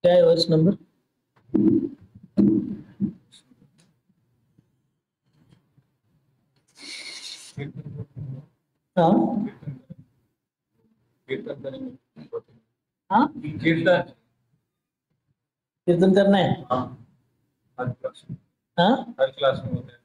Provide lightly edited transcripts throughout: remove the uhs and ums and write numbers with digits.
क्या है वर्ष नंबर? हाँ हाँ कीर्तन करना है। हाँ हर क्लास में होता है।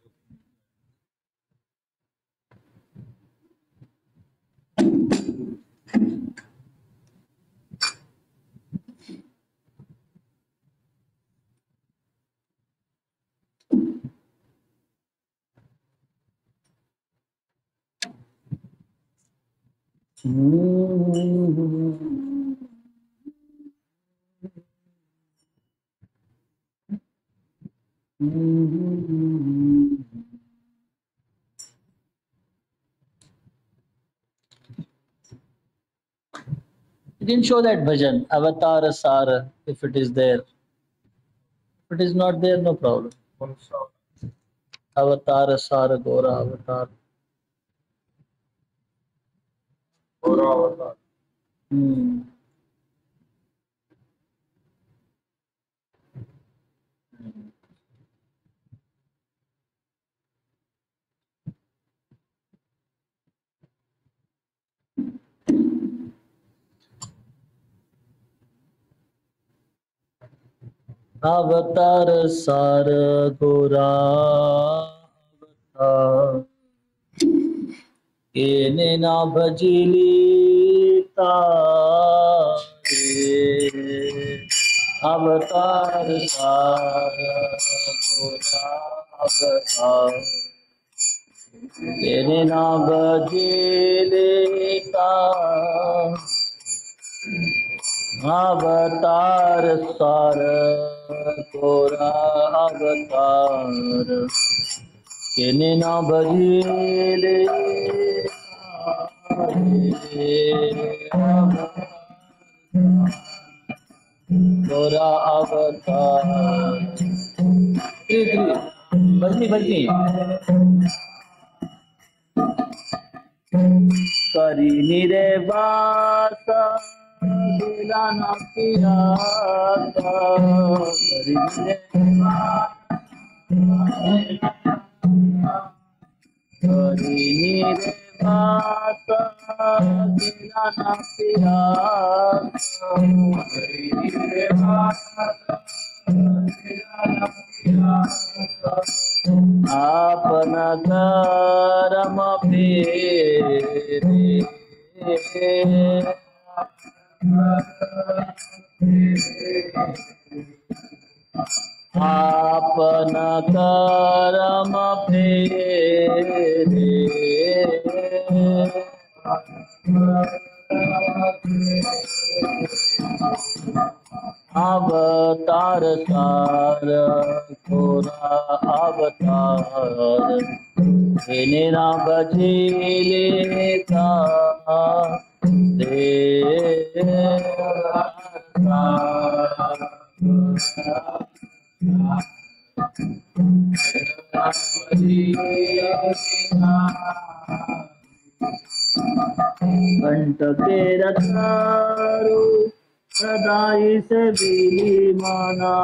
You can show that bhajan, Avatar Sara, if it is there. If it is not there, no problem. Avatar Sara Gora Avatar. Gora Avatar. अवतार सार गोरा अवतार केने ना भजिली तारे अवतार सार गोरा अवतार केने ना भजिली तारे अवतार सार गोरा अवतार केने ना भजिले गोरा अवतार बजनी बजनी करी निरे वासा दिलाना पिराता करी निरे करी निरे वासा दिलाना पिराता करी निरे वासा दिलाना पिराता आपना करम फेरे आपना करम फेरे अवतार सार गोरा अवतार केने ना भजिले तारे कंठ के रतारू सदाई से बिली माना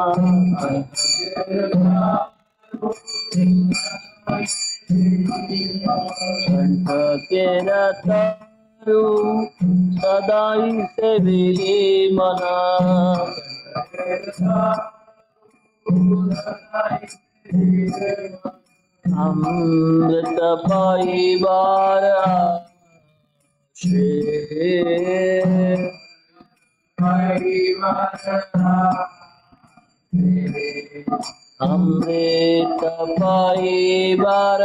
कंठ के रतारू सदाई से बिली मना अमृत पाई बार अमृत पाई बार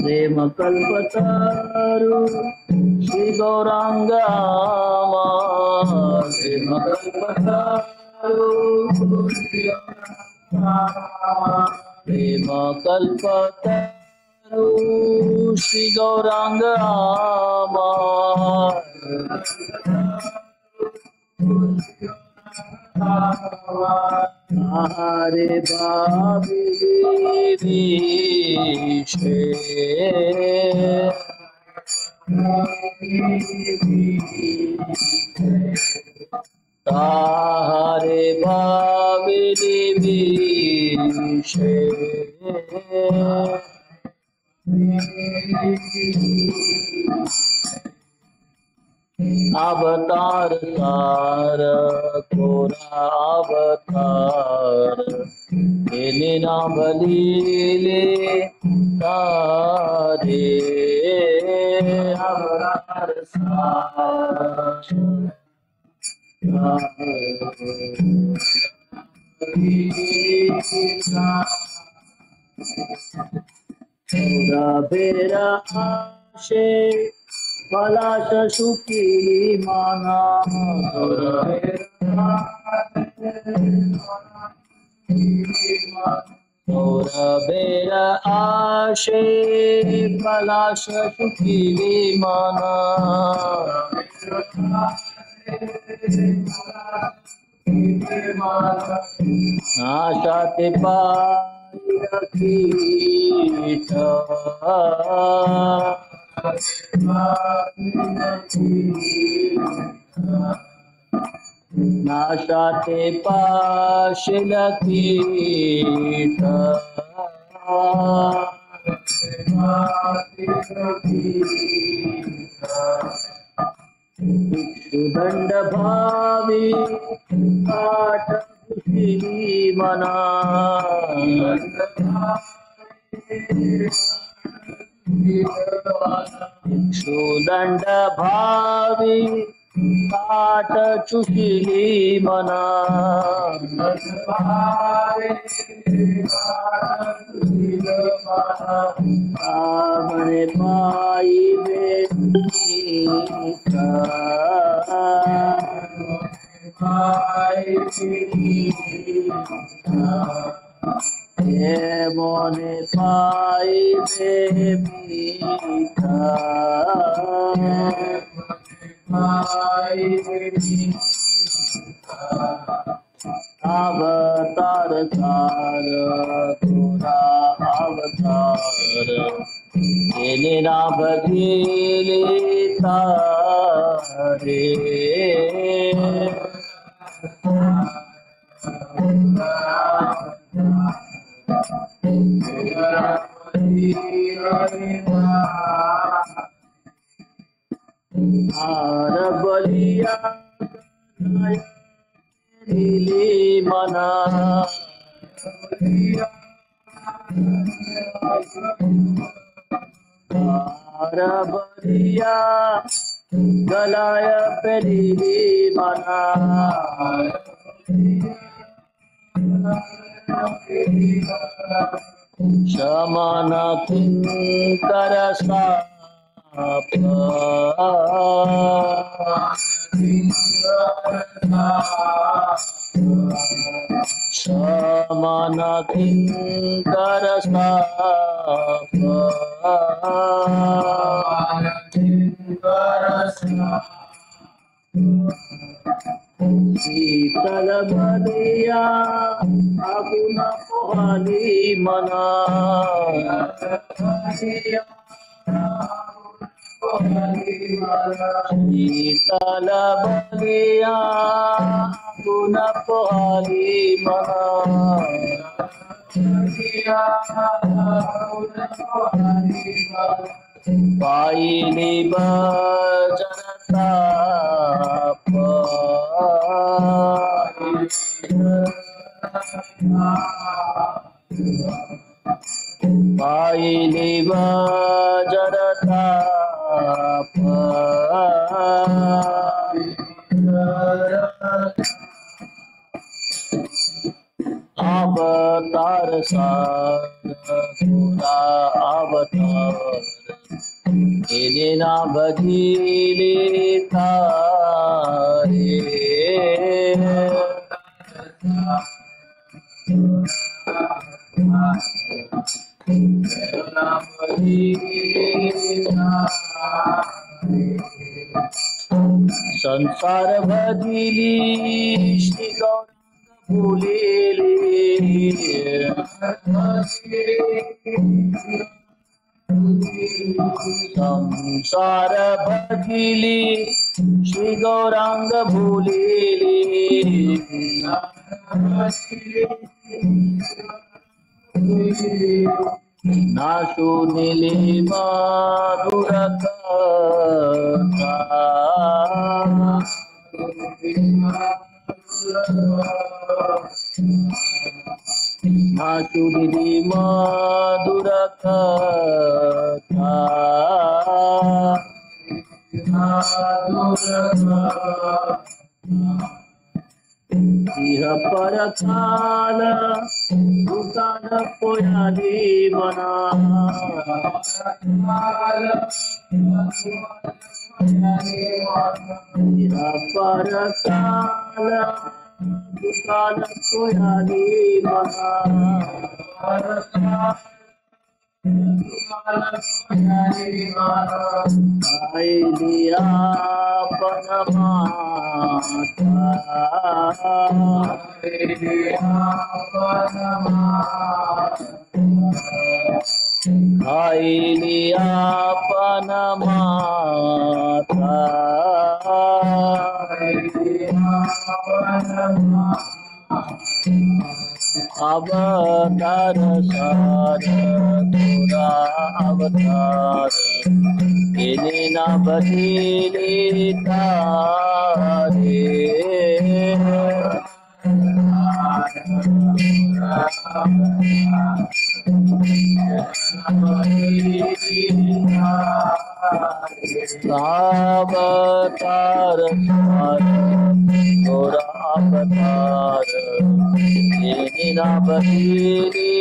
प्रेम कल्पतारु श्री गौरांग प्रेम कल्पतारु प्रेम कल्पतारु श्री गौरांग हरे भाभी विषे ताहारे भाविनी विषे अवतार सार कोरा अवतार तेने ना बलीले तारे अवतार सार बेरा आशे पलाश सुखी माना बेरा आशे पलाश सुखी माना आशाते पाई रखीठ नाशाते पाशिल कीट दंड भावी काट मना दंड भावी काट चुकिली मना आमने पाई মনে পাইবে মিঠা अवतार तार तोरा अवतार तेने ना बदले तारे आर बलिया नीली मना आर बलिया गलाय पेली मना शमन किंकर शमन किंकर शीतल बलिया अगुन पानी मना शीतल बलिया गुण पाली मना पाइली बजरता पाइली बजरता अवतार सार तोरा अवतार तेने ना बदले तारे संसार भजिली श्री गौरंग भूलेली संसार भजिली श्री गौरांग भूलिली नाशु नीली मधुर कथा नाशु नीली मधुर कथा इह परकाल दुकान पोयाली मना इह परकाल दुकान पोयाली मना आईलिया पनमाता अवतार सार तोरा अवतार इन्हें न बदली तारे अवतार सार तोरा अवतार इन्हें न बदली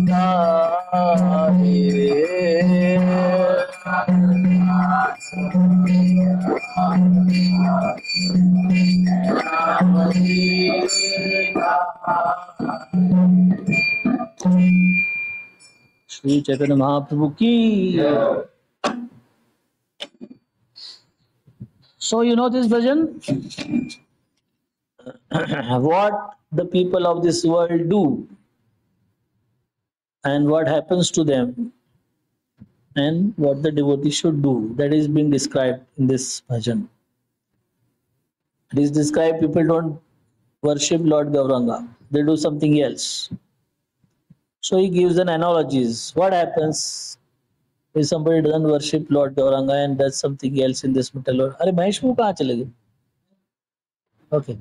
तारे श्री चैतन्य महाप्रभु की। So you know this bhajan? What the people of this world do and what happens to them and what the devotee should do, that is being described in this bhajan. It is described people don't worship Lord Gauranga, they do something else. So he gives an analogies. What happens if somebody doesn't worship Lord Gauranga and does something else in this material world? अरे महेश वो कहाँ चले गए? Okay.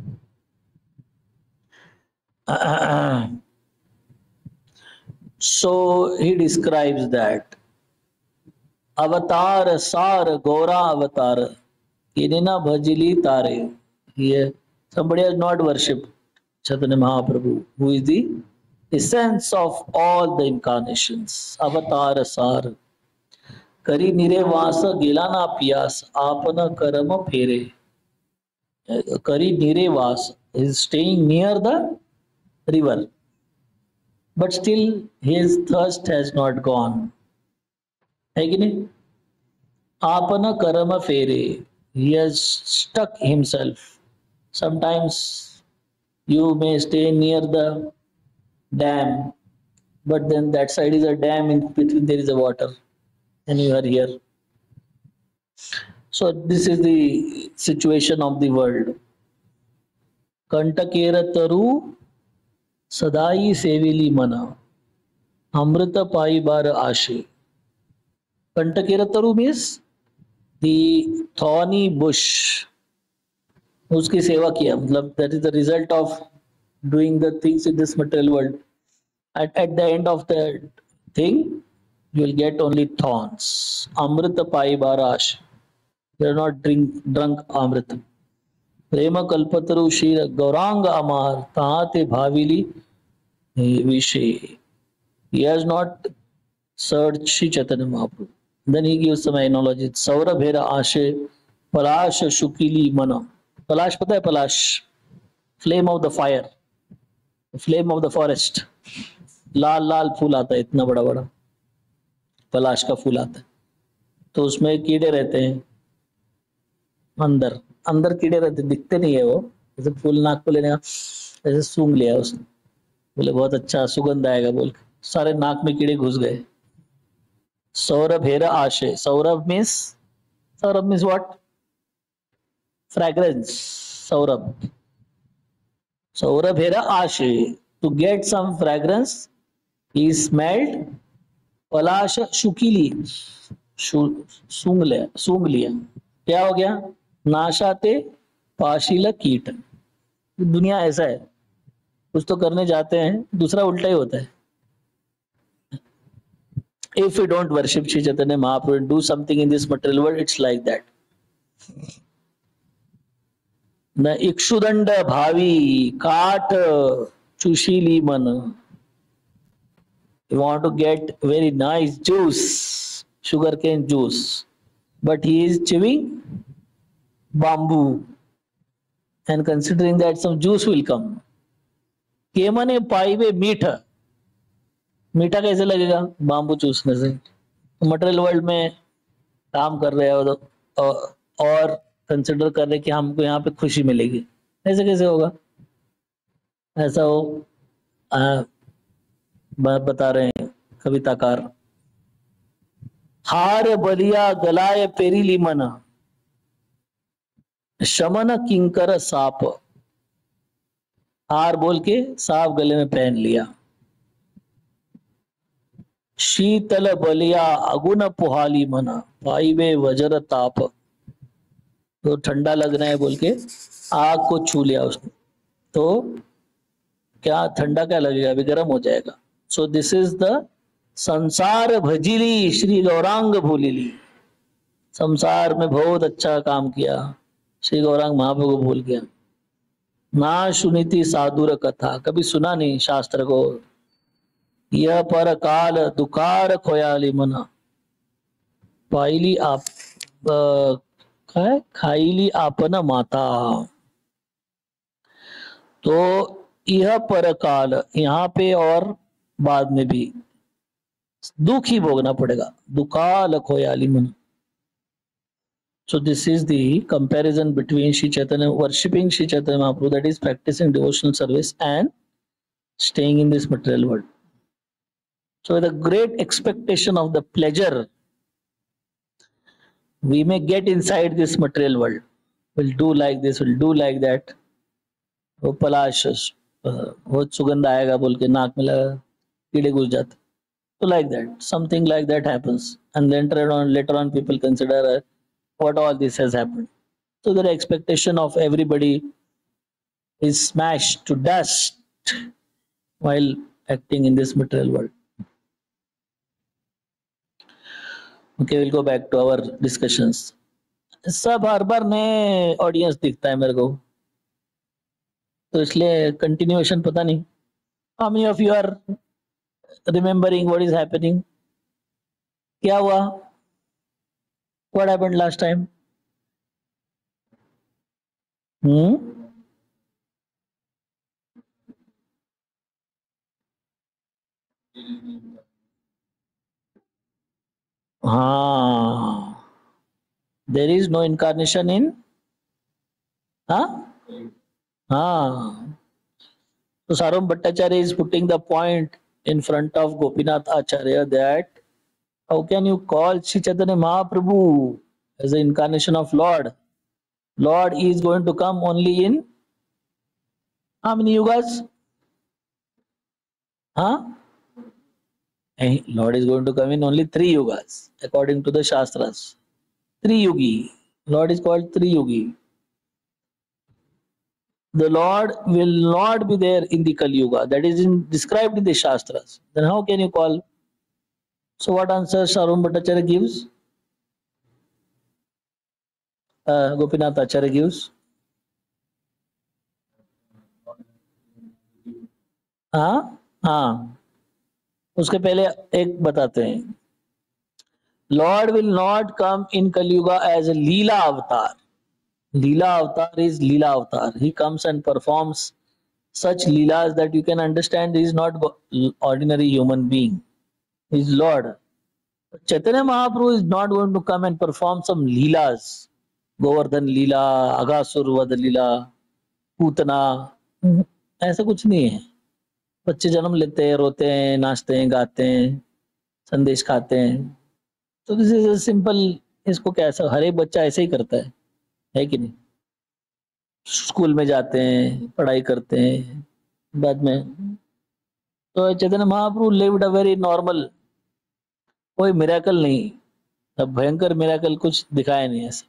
So he describes that avatar sar Gaura avatar kinena bhajili tare. Here somebody has not worshipped Chaitanya Mahaprabhu, who is the essence of all the incarnations. Avatar sar करी निरे वास गेला ना पियास आपन कर्म फेरे. करी निरे वास is staying near the river, but still his thirst has not gone. है कि नहीं? आपन कर्म फेरे, he has stuck himself. Sometimes you may stay near the dam, but then that side is a dam, in between there is a water, and you are here. So this is the situation of the world. कंटकेर तरु सदाई Seville मना अमृत पाई बार आशे. कंटकेर तरु means the thorny bush. उसकी सेवा किया, मतलब that is the result of doing the things in this material world. At the end of the thing, you will get only thorns. Amrita pai barash. You are not drunk amrita. Prema kalpataru shira gauranga amar tahate bhavili vishe. He has not searched Sri Chaitanya Mahaprabhu. Then he gives some analogy. Saurabhera ashe palash shukili mana. Palash pata hai palash? Flame of the fire. The flame of the forest. लाल लाल फूल आता है, इतना बड़ा बड़ा पलाश का फूल आता है. तो उसमें कीड़े रहते हैं, अंदर अंदर कीड़े रहते, दिखते नहीं है वो. जैसे फूल नाक को लेने का ऐसे सूंघ लिया उसने, बोले बहुत अच्छा सुगंध आएगा बोल के सारे नाक में कीड़े घुस गए। सौरभेर आशे, सौरभ मीन्स व्हाट? फ्रेग्रेंस, सौरभ। सौरभेर आशे, to get some fragrance, he smelled पलाश शुकीली, सूंघ लिया। क्या हो गया? नाशाते पाशील कीट। दुनिया ऐसा है, कुछ तो करने जाते हैं, दूसरा उल्टा ही होता है। If we don't worship Shri Chaitanya Mahaprabhu and do something in this material world, it's like that. न इक्षुदंड भावी काट चुशीली मन। You want to get very nice juice, sugarcane juice, but he is chewing bamboo and considering that some juice will come. केमने पाइबे मीठा, मीठा कैसे लगेगा? Bamboo चूसने से। मटेरियल वर्ल्ड में काम कर रहे हो और कंसिडर कर रहे कि हमको यहाँ पे खुशी मिलेगी, ऐसे कैसे होगा? ऐसा हो बता रहे हैं कविताकार। हार बलिया गलाय पेरीली मन, शमन किंकर साप। हार बोल के सांप गले में पहन लिया। शीतल बलिया अगुन पुहाली मन, पाइबे वज्र ताप। तो ठंडा लग रहा है बोल के आग को छू लिया उसने, तो क्या ठंडा क्या लगेगा? अभी गर्म हो जाएगा। सो दिस इज द संसार भजिली श्री गौरांग भूलिली। संसार में बहुत अच्छा काम किया, श्री गौरांग महाप्रभु को भूल गया। ना सुनीति साधुर कथा, कभी सुना नहीं शास्त्र को। यह पर काल दुकार खोयाली मना, पाइली आप खाईली आपन माता। तो यह पर काल, यहाँ पे और बाद में भी दुख ही भोगना पड़ेगा। दुकाल खोयाली मन। So this is the comparison between Shri Chaitanya, worshipping Shri Chaitanya Mahaprabhu, that is practicing devotional service, and staying in this material world. So with a great expectation of the pleasure we may get inside this material world, we'll do like this, we'll do like that. वो पलाश बहुत सुगंध आएगा बोल के नाक में लगा, कीड़े घुस जाते। So like that, something like that happens, and then later on people consider what all this has happened. So the expectation of everybody is smashed to dust while acting in this material world. Okay, we'll go back to our discussions. सब हर बार नए audience दिखता है मेरे को, तो इसलिए continuation पता नहीं। How many of you are remembering what is happening? क्या हुआ? What happened last time? हाँ, there is no incarnation in, हाँ? So Sarum Bhattacharya is putting the point in front of Gopinath Acharya that how can you call Shri Chaitanya Mahaprabhu as the incarnation of Lord? Lord is going to come only in how many yugas? Lord is going to come in only 3 yugas according to the Shastras. 3 yugi. Lord is called 3 yugi. The Lord will not be there in the Kali Yuga. That is described in the Shastras. Then how can you call? So what answer Sarum Bhattacharya gives? Gopinath Acharya gives? उसके पहले एक बताते हैं. Lord will not come in Kali Yuga as a Leela avatar. Leela avatar is Leela avatar. He comes and performs such Leelas that you can understand he is not ordinary human being. He is Lord. Chaitanya Mahaprabhu is not going to come and perform some Leelas. Govardhan Leela, Aghasur Vada Leela, Putana. ऐसा कुछ नहीं है. बच्चे जन्म लेते हैं, रोते हैं, नाचते हैं, गाते हैं, संदेश खाते हैं। तो दिस इज सिंपल। इसको कैसा हर एक बच्चा ऐसे ही करता है कि नहीं? स्कूल में जाते हैं, पढ़ाई करते हैं, बाद में तो Chaitanya Mahaprabhu lived a very normal, कोई मिरेकल नहीं, अब भयंकर मिरेकल कुछ दिखाया नहीं ऐसा।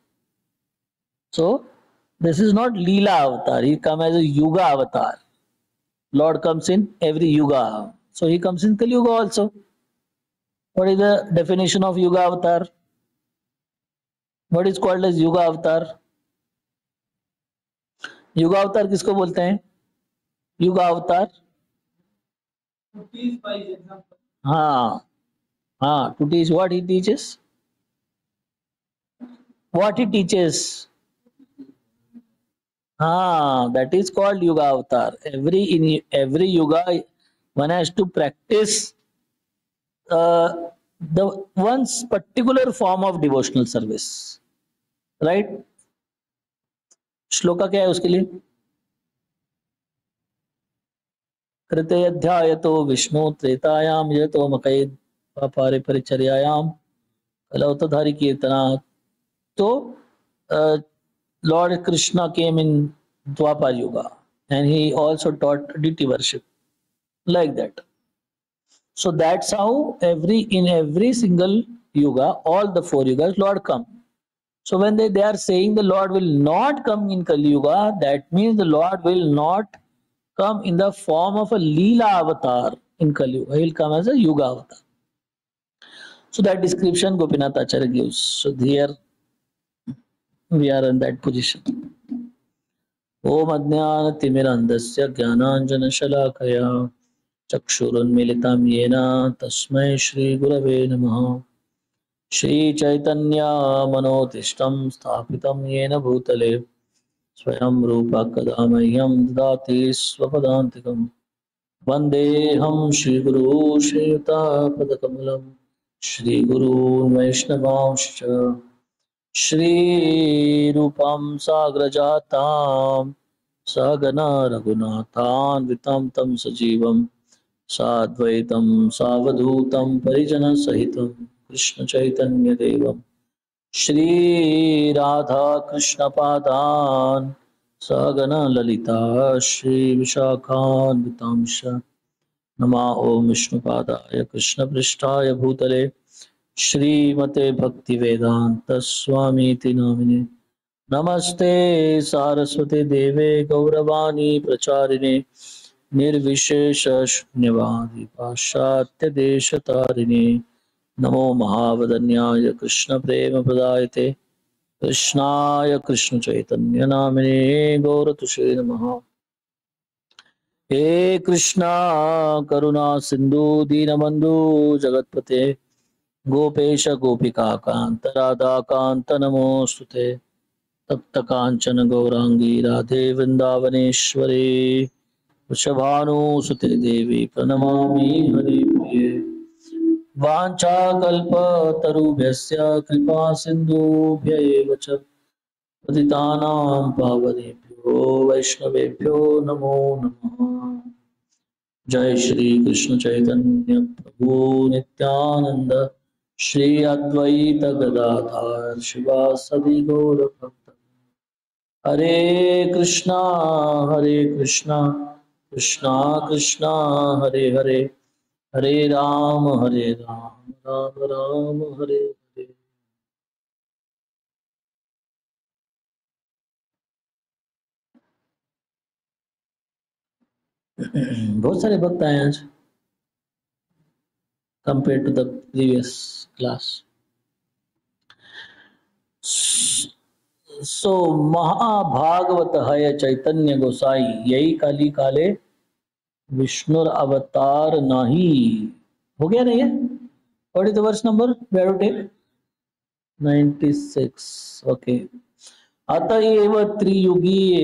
सो दिस इज नॉट लीला अवतार, ही कम एज अ युगा अवतार। Lord comes in every yuga, so he comes in Kali Yuga also. What is the definition of yuga avatar? What is called as yuga avatar? युगा अवतार किसको बोलते हैं? युगा अवतार, हाँ हाँ, to teach what he teaches, what he teaches, हाँ, that is called yuga avatar. In every yuga one has to practice the one's particular form of devotional service, right? Shloka क्या है उसके लिए? कृते अध्यायतो विष्णु त्रेतायाम यतो मकैद पारे परिचर्यायाम कलौतधारी कीर्तना। तो Lord Krishna came in Dwapar Yuga and he also taught deity worship like that. So that's how in every single yuga, all the 4 yugas, Lord come. So when they are saying the Lord will not come in Kali Yuga, that means the Lord will not come in the form of a Leela avatar in Kali Yuga. He will come as a Yuga avatar. So that description Gopinath Acharya gives. So here we are in that position. ओम अज्ञानतिमिरन्धस्य ज्ञानाञ्जनशलाकया चक्षुरुन्मीलितं येन तस्मै श्रीगुरवे नमः। श्रीचैतन्यमनोतीष्टं स्थापितं येन भूतले स्वयं रूपा कदा मह्यं ददाति स्वपदान्तिकं। वन्देऽहं श्रीगुरू श्रीयुतापदकमलं श्रीगुरून् वैष्णवांश्च श्रीरूपं साग्रजातां सहगना रघुनाथान्वितं तं सजीवं साद्वैतं सावधूतं परिजनसहितं कृष्णचैतन्यदेवं श्रीराधाकृष्णपादान् सहगना ललिता श्रीविशाखान्वितांश्च नमः। ॐ विष्णुपादाय कृष्णपृष्ठाय भूतले श्रीमते भक्तिवेदांत स्वामीति नामिने नमस्ते सारस्वते देवे गौरवाणी प्रचारिणे निर्विशेष शून्यवादी पाश्चात्य देशतारिणे नमो महावदन्याय कृष्ण प्रेम प्रदायते कृष्णाय कृष्ण चैतन्य नामिने गौरतुषे नमः। हे कृष्णा करुणा सिंधु दीनबंधु जगतपते गोपेश गोपिका कांत राधा कांत नमोस्तुते तप्त कांचन गौरांगी राधे वृंदावनेश्वरी वृषभानुसुते देवी प्रणमामि हरिप्रिये। वाञ्छाकल्पतरुभ्यश्च कृपा सिन्धुभ्य एव च पतितानां पावनेभ्यो वैष्णवेभ्यो नमो नमः। जय श्री कृष्ण चैतन्य प्रभु नित्यानंद श्री अद्वैत गदाधर शिवासदि गौर भक्त। हरे कृष्णा कृष्णा कृष्णा हरे हरे, हरे राम राम राम हरे हरे। बहुत सारे भक्त आए आज compare to the previous class. So महाभागवत है चैतन्य गोसाई यही काली काले विष्णुर अवतार नाही। हो गया नहीं है? What is the verse number? We have to take 96। Okay. अतएव त्रियुगीय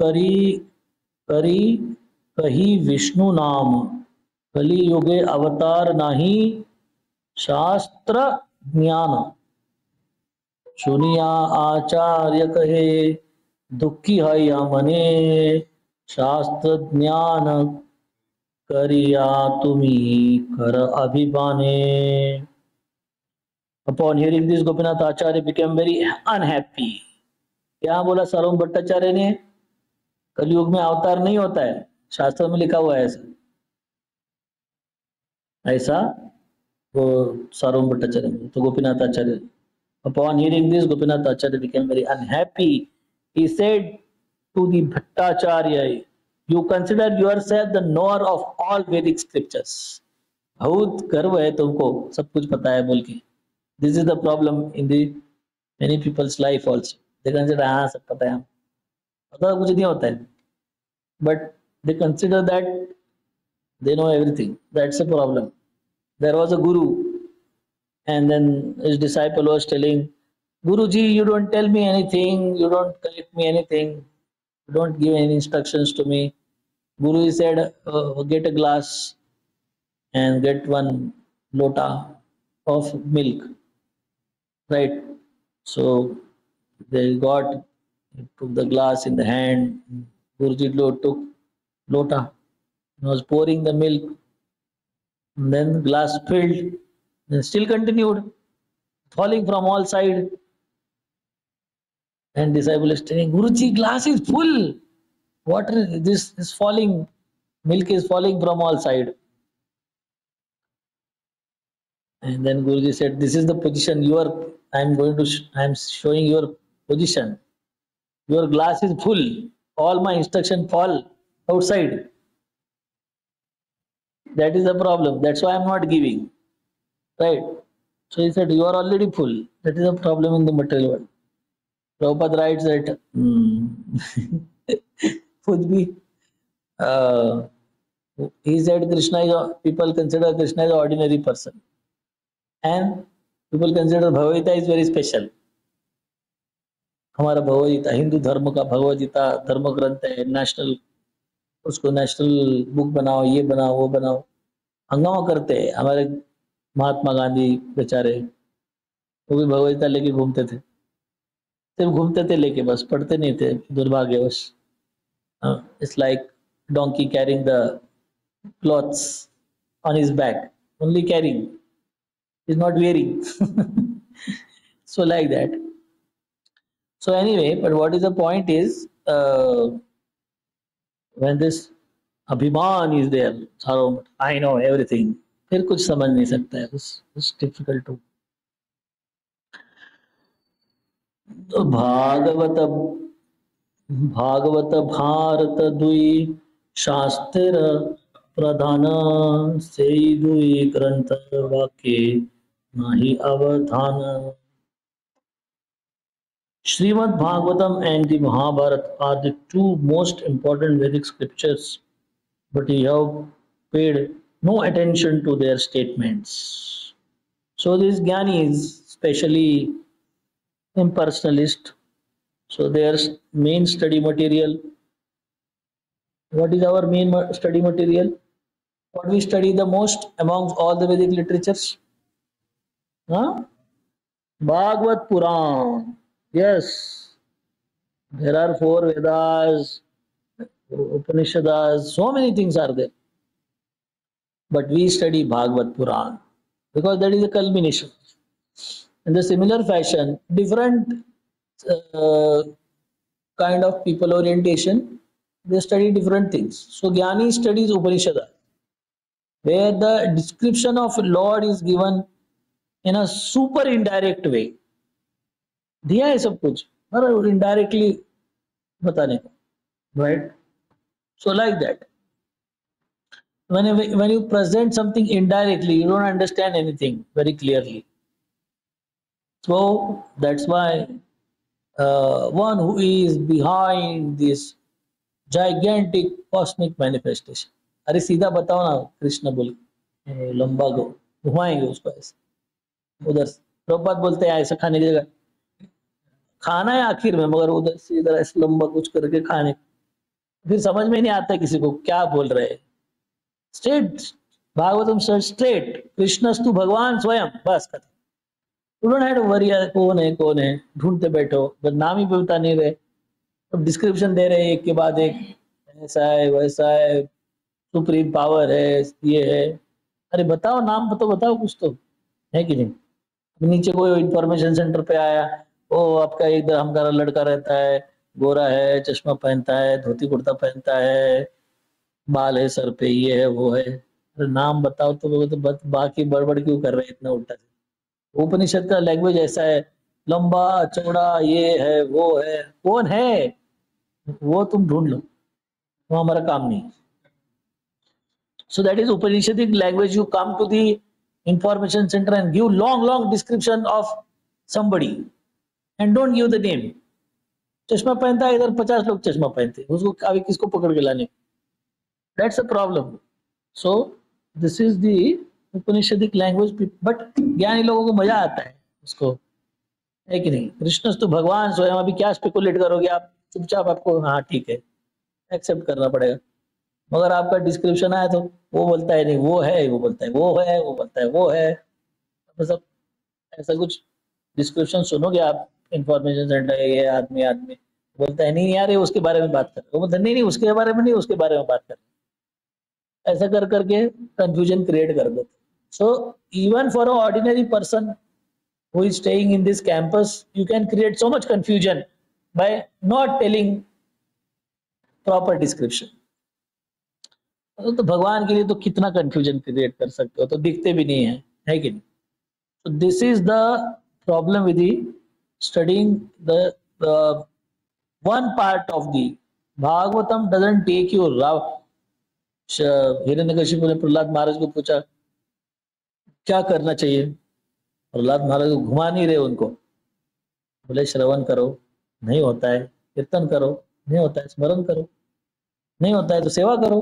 करी करी कही विष्णु नाम कली युगे अवतार नाही शास्त्र ज्ञान सुनिया आचार्य कहे दुखी है या मने शास्त्र ज्ञान करिया तुम्ही कर अभिमाने. Upon hearing this, Gopinath Acharya became very unhappy. क्या बोला सार्वभौम भट्टाचार्य ने? कलयुग में अवतार नहीं होता है, शास्त्र में लिखा हुआ है ऐसा. ऐसा वो सार्वभौम भट्टाचार्य ने, तो गोपीनाथ आचार्य. Upon hearing this, Gopinath Acharya became very unhappy. He said to the Bhattacharya, "You consider yourself the knower of all Vedic scriptures." बहुत गर्व है तुमको, सब कुछ पता है बोल के. This is the problem in the many people's life also. They consider हाँ सब पता है, पता कुछ नहीं होता है. But they consider that they know everything. That's a problem. There was a guru, and then his disciple was telling, Guruji, you don't tell me anything, you don't correct me anything, you don't give any instructions to me. Guru said, get a glass and get one lota of milk. Right? So they took the glass in the hand. Guruji took lota, he was pouring the milk, and then glass filled, then still continued, falling from all sides. And disciple is telling, Guruji, glass is full. Water, this is falling. Milk is falling from all sides. And then Guruji said, this is the position you are, I am showing your position. Your glass is full. All my instructions fall outside. That is the problem. That's why I am not giving. Right? So he said, you are already full. That is a problem in the material world. Prabhupada writes that he said people consider Krishna as an ordinary person, and people consider Bhagavad Gita is very special. हमारा भगवद गीता हिंदू धर्म का भगवद गीता धर्म ग्रंथ है, national, उसको national book बनाओ, ये बनाओ, वो बनाओ, हंगामा करते हैं. हमारे महात्मा गांधी बेचारे, वो भी भगवद गीता लेके घूमते थे, सिर्फ घूमते थे लेके, बस पढ़ते नहीं थे, दुर्भाग्यवश. It's like donkey carrying the clothes on his back, only carrying, he's not wearing. So like that. So anyway, but what is the point is, when this abhiman is there, I know everything, फिर कुछ समझ नहीं सकता है, it's difficult to. तो भागवत भारत दुई शास्त्र प्रधान से दुई ग्रंथ वाक्य नाही अवधान. Srimad Bhagavatam and the Mahabharata are the two most important Vedic scriptures, but we have paid no attention to their statements. So these Jnanis, especially impersonalist, so their main study material. What is our main study material? What we study the most amongst all the Vedic literatures? Bhagavad Puran. Yes, there are 4 Vedas, Upanishads, so many things are there. But we study Bhagavad Puran because that is a culmination. In the similar fashion, different kind of people orientation, they study different things. So Jnani studies Upanishad, where the description of Lord is given in a super indirect way. दिया है सब कुछ, पर indirectly बताने को, right? So like that, when you present something indirectly, you don't understand anything very clearly. So that's why one who is behind this gigantic cosmic manifestation, अरे सीधा बताओ ना कृष्ण बोल, लंबा घुमाएंगे उसको ऐसे उधर से. प्रभुपाद बोलते हैं ऐसा खाने की जगह खाना है आखिर में, मगर उधर से इधर ऐसे लंबा कुछ करके खाने, फिर समझ में नहीं आता किसी को क्या बोल रहे हैं. स्ट्रेट भागवतम सर, स्ट्रेट कृष्णस्तु भगवान स्वयं, बस खत्म. You don't have to worry कौन है ढूंढते बैठो, बस नाम ही बता नहीं रहे, तो डिस्क्रिप्शन दे रहे एक के बाद एक, ऐसा है वैसा है, सुप्रीम पावर है, ये है। अरे बताओ, नाम तो बताओ कुछ तो, है कि नहीं? नीचे कोई इंफॉर्मेशन सेंटर पे आया, ओ आपका एकदम हमारा लड़का रहता है, गोरा है, चश्मा पहनता है, धोती कुर्ता पहनता है, बाल है सर पे, ये है वो है। अरे नाम बताओ तो, वो तो बाकी बड़बड़ क्यों कर रहे हैं इतना उल्टा? उपनिषद का लैंग्वेज ऐसा है, लंबा चौड़ा, ये है वो है। कौन है वो, तुम ढूंढ लो, वो हमारा काम नहीं। So that is Upanishadic language. You come to the information center and give long description of somebody and don't give the name. चश्मा पहनता है, इधर 50 लोग चश्मा पहनते हैं, उसको अभी किसको पकड़ के लाने? That's a problem. So this is the Upanishadic language. But ज्ञानी लोगों को मजा आता है उसको, है कि नहीं? कृष्ण तो भगवान स्वयं, अभी क्या स्पेकुलेट करोगे आप? चुपचाप आपको हाँ ठीक है एक्सेप्ट करना पड़ेगा। मगर आपका डिस्क्रिप्शन आया तो वो बोलता है नहीं वो है, वो बोलता है वो है, वो बोलता है वो है, मतलब ऐसा कुछ डिस्क्रिप्शन सुनोगे आप, इंफॉर्मेशन सेंटर ये आदमी आदमी बोलता है नहीं यार ये उसके बारे में बात कर, वो बोलता है नहीं नहीं उसके बारे में नहीं, उसके बारे में बात कर, ऐसा कर करके कंफ्यूजन क्रिएट कर देते। So even for a ordinary person who is staying in this campus, you can create so much confusion by not telling proper description. तो भगवान के लिए तो कितना कंफ्यूजन क्रिएट कर सकते हो, तो दिखते भी नहीं है कि नहीं? So this is the problem with the studying the one part of the Bhagavatam doesn't take you raw. Hiranyakashipu ने प्रहलाद महाराज को पूछा क्या करना चाहिए, प्रहलाद महाराज को घुमा नहीं रहे उनको, बोले श्रवण करो, नहीं होता है कीर्तन करो, नहीं होता है स्मरण करो, नहीं होता है तो सेवा करो,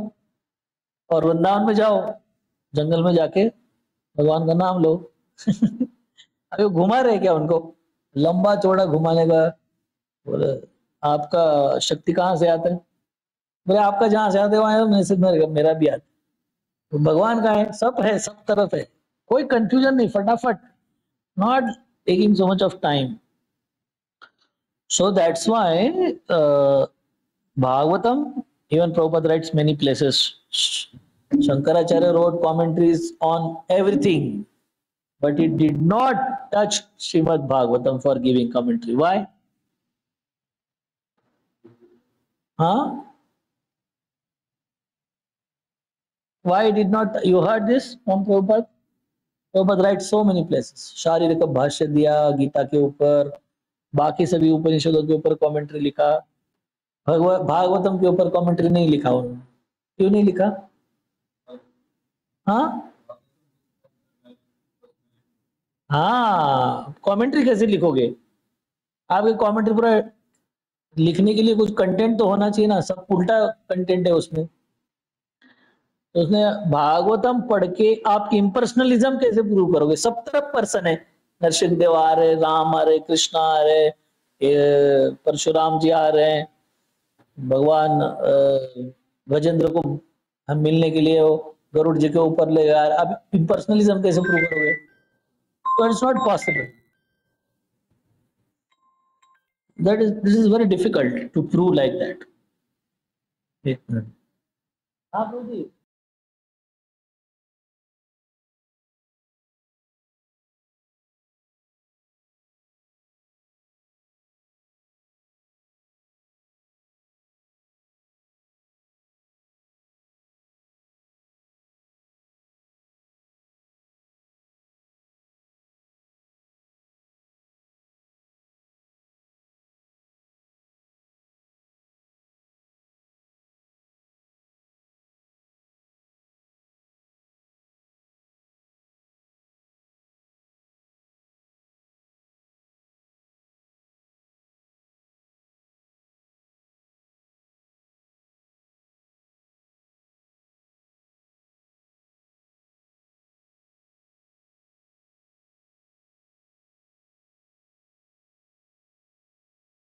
और वृंदावन में जाओ, जंगल में जाके भगवान का नाम लो। अभी घुमा रहे क्या उनको, लंबा चौड़ा घुमाने का? बोले आपका शक्ति कहाँ से आता है? बोले आपका जहां से आते वहां मेरे से मेरा भी आता। तो भगवान का है, सब तरफ है, कोई कंफ्यूजन नहीं, फटाफट, not taking so much of time. So that's why Bhagavatam, even Prabhupada writes many places. Shankaracharya wrote commentaries on everything, but he did not touch Srimad Bhagavatam for giving commentary. Why? Huh? Why did not? You heard this from Prabhupada? Prabhupada writes so many places. शारीरिक भाष्य दिया गीता के ऊपर, बाकी सभी उपनिषदों के ऊपर कमेंट्री लिखा, भागवतम के ऊपर कमेंट्री नहीं लिखा उन्होंने। क्यों नहीं लिखा? हाँ, कमेंट्री कैसे लिखोगे? आपके कमेंट्री पूरा लिखने के लिए कुछ कंटेंट तो होना चाहिए ना, सब उल्टा कंटेंट है उसमें। तो उसने भागवतम पढ़ के आप इम्पर्सनलिज्म कैसे प्रूव करोगे? सब तरफ पर्सन है, नरसिंह देव आ रहे, राम आ रहे, कृष्णा आ रहे, परशुराम जी आ रहे हैं, भगवान गजेंद्र को हम मिलने के लिए वो गरुड़ जी के ऊपर ले गया, अब इम्पर्सनलिज्म कैसे प्रूव करोगे? तो it's not possible. This is very difficult to prove like that. एक मिनट, हाँ बोलिए।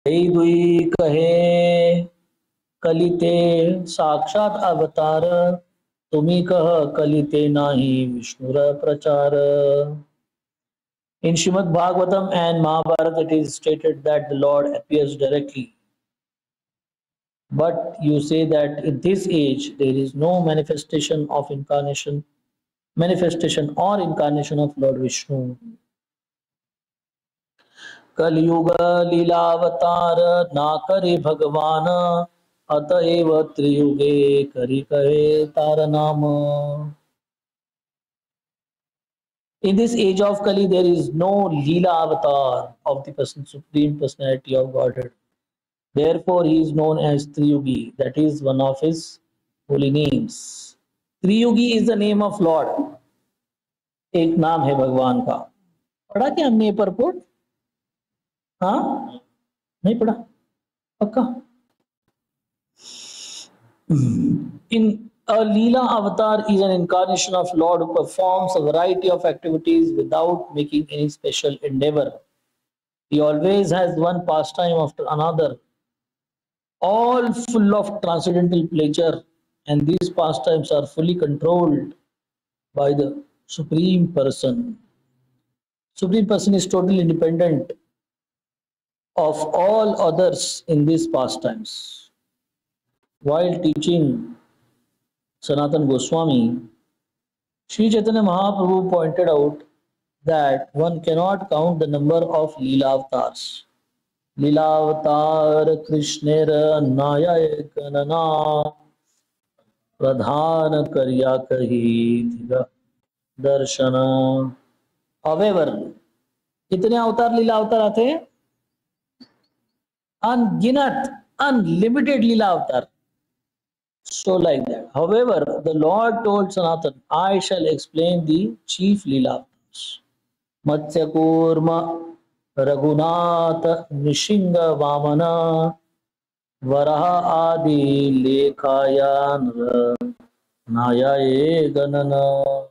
दुई कहे कलिते साक्षात अवतार, तुम्ही कह कलिते नाही विष्णुर प्रचार। In Srimad Bhagavatam and Mahabharata, it is stated that the Lord appears directly But you say that in this age there is no manifestation or incarnation of Lord Vishnu. कलयुग लीलावतार ना करे भगवान अतएव त्रियुगे करी कहे तार नाम. In this age of Kali, there is no Leela avatar of the Supreme Personality of Godhead. Therefore, he is known as Triyugi. That is one of his holy names. Triyugi is the name of Lord. एक नाम है भगवान का. पढ़ा क्या हमने ये परपोट? हाँ, नहीं पढ़ा पक्का. In a Leela avatar is an incarnation of Lord who performs a variety of activities without making any special endeavor. He always has one pastime after another, all full of transcendental pleasure, and these pastimes are fully controlled by the Supreme Person. Supreme Person is totally independent of all others in these pastimes. While teaching Sanatan Goswami, Sri Chaitanya Mahaprabhu pointed out that one cannot count the number of Leela avatars. Leela avatar Krishnera Naya Kanana Pradhana Karya Kahi Darshana. However, कितने अवतार लीला अवतार आते हैं? Unginnat, unlimited Leela avatar. So like that. However, the Lord told Sanatan, I shall explain the chief Leela avatars. Matsya Kurma, Raghunath, Nishinga Vamana, Varaha Adi Lekhayan Naya Ganana.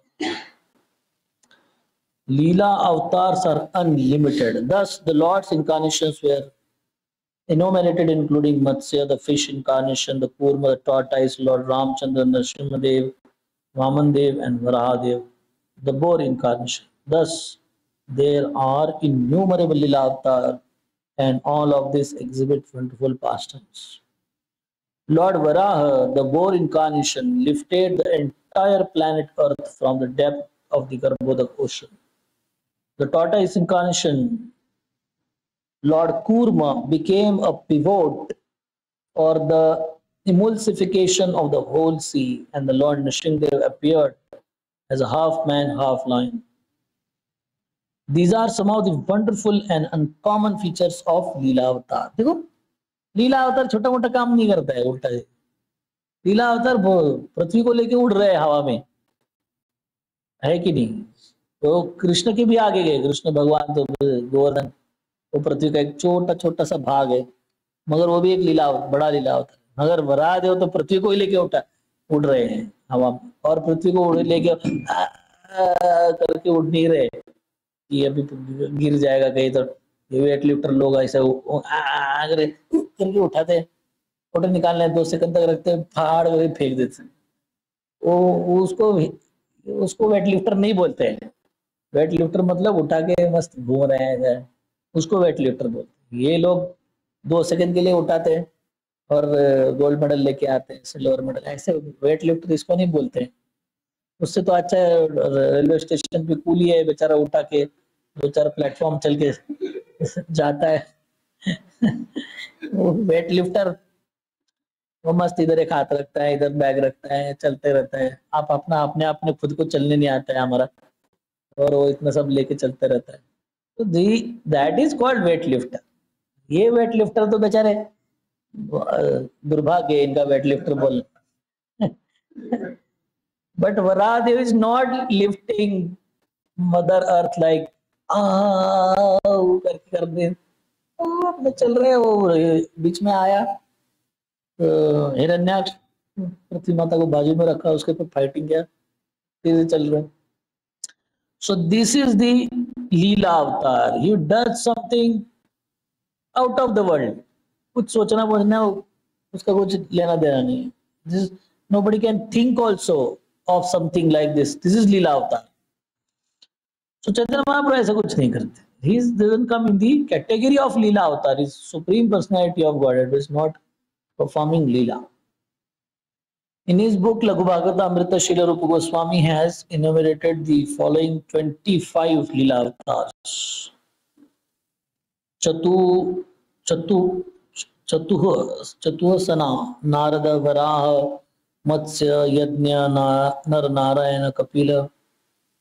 Leela avatars are unlimited. Thus, the Lord's incarnations were enumerated, including Matsya, the fish incarnation, the Kurma, the tortoise, Lord Ramchandra, Nrsimhadev, Vamandev, and Varahadev, the boar incarnation. Thus, there are innumerable Leela avatars, and all of these exhibit wonderful pastimes. Lord Varaha, the boar incarnation, lifted the entire planet Earth from the depth of the Garbhodak ocean. The tortoise incarnation, Lord Kurma, became a pivot for the emulsification of the whole sea, and the Lord Nrsimhadev appeared as a half man, half lion. These are some of the wonderful and uncommon features of Leela Avatar. देखो, लीला अवतार छोटा मोटा काम नहीं करता है, उल्टा है. लीला अवतार पृथ्वी को लेके उड़ रहे हैं हवा में, है कि नहीं? तो कृष्ण के भी आगे गए. कृष्ण भगवान तो गोवर्धन, वो पृथ्वी का एक छोटा छोटा सा भाग है, मगर वो भी एक लीला बड़ा लीला होता है. मगर वराहदेव तो पृथ्वी को ही लेके उड़ रहे हैं हवा में, और पृथ्वी को लेके करके उड़ नहीं रहे. ये अभी गिर जाएगा कहीं, तो ये वेट लिफ्टर लोग ऐसे करके उठाते हैं, फोटो निकालने 2 सेकंड तक रखते हैं, फाड़ करके फेंक देते हैं. वो उसको वेट लिफ्टर नहीं बोलते हैं. वेट लिफ्टर मतलब उठा के मस्त घूम रहे हैं, उसको वेट लिफ्टर बोलते हैं. ये लोग 2 सेकंड के लिए उठाते हैं और गोल्ड मेडल लेके आते हैं, सिल्वर मेडल, ऐसे वेट लिफ्टर इसको नहीं बोलते हैं. उससे तो अच्छा रेलवे स्टेशन पे कूली है बेचारा, उठा के 2-4 प्लेटफॉर्म चल के जाता है. वो वेट लिफ्टर वो मस्त इधर एक हाथ रखता है, इधर बैग रखता है, चलते रहता है. आप अपने खुद को चलने नहीं आता है हमारा, और वो इतना सब लेके चलते रहता है. तो that is called weight lifter. ये वेट लिफ्टर तो बेचारे दुर्भाग्य है इनका वेट लिफ्टर बोल. But Varahadev is not lifting mother earth like करके कर दे. अपने चल रहे. वो बीच में आया हिरण्याक्ष, पृथ्वी माता को बाजू में रखा, उसके ऊपर फाइटिंग किया, फिर चल रहे. So this is the Leela avatar. He does something out of the world. कुछ सोचना पड़ना, उसका कुछ लेना देना नहीं है. This nobody can think also of something like this. This is Leela avatar. So Chaitanya Mahaprabhu ऐसा कुछ नहीं करते. He doesn't come in the category of Leela avatar. His Supreme Personality of Godhead is not performing Leela. In his book Laghu Bhagavatamrita, Srila Rupa Goswami has enumerated the following 25 Leela avatars. Chatu Chatu Chatuhasana, Narada, Varaha, Matsya, Yajna, Nar Narayana, Kapila,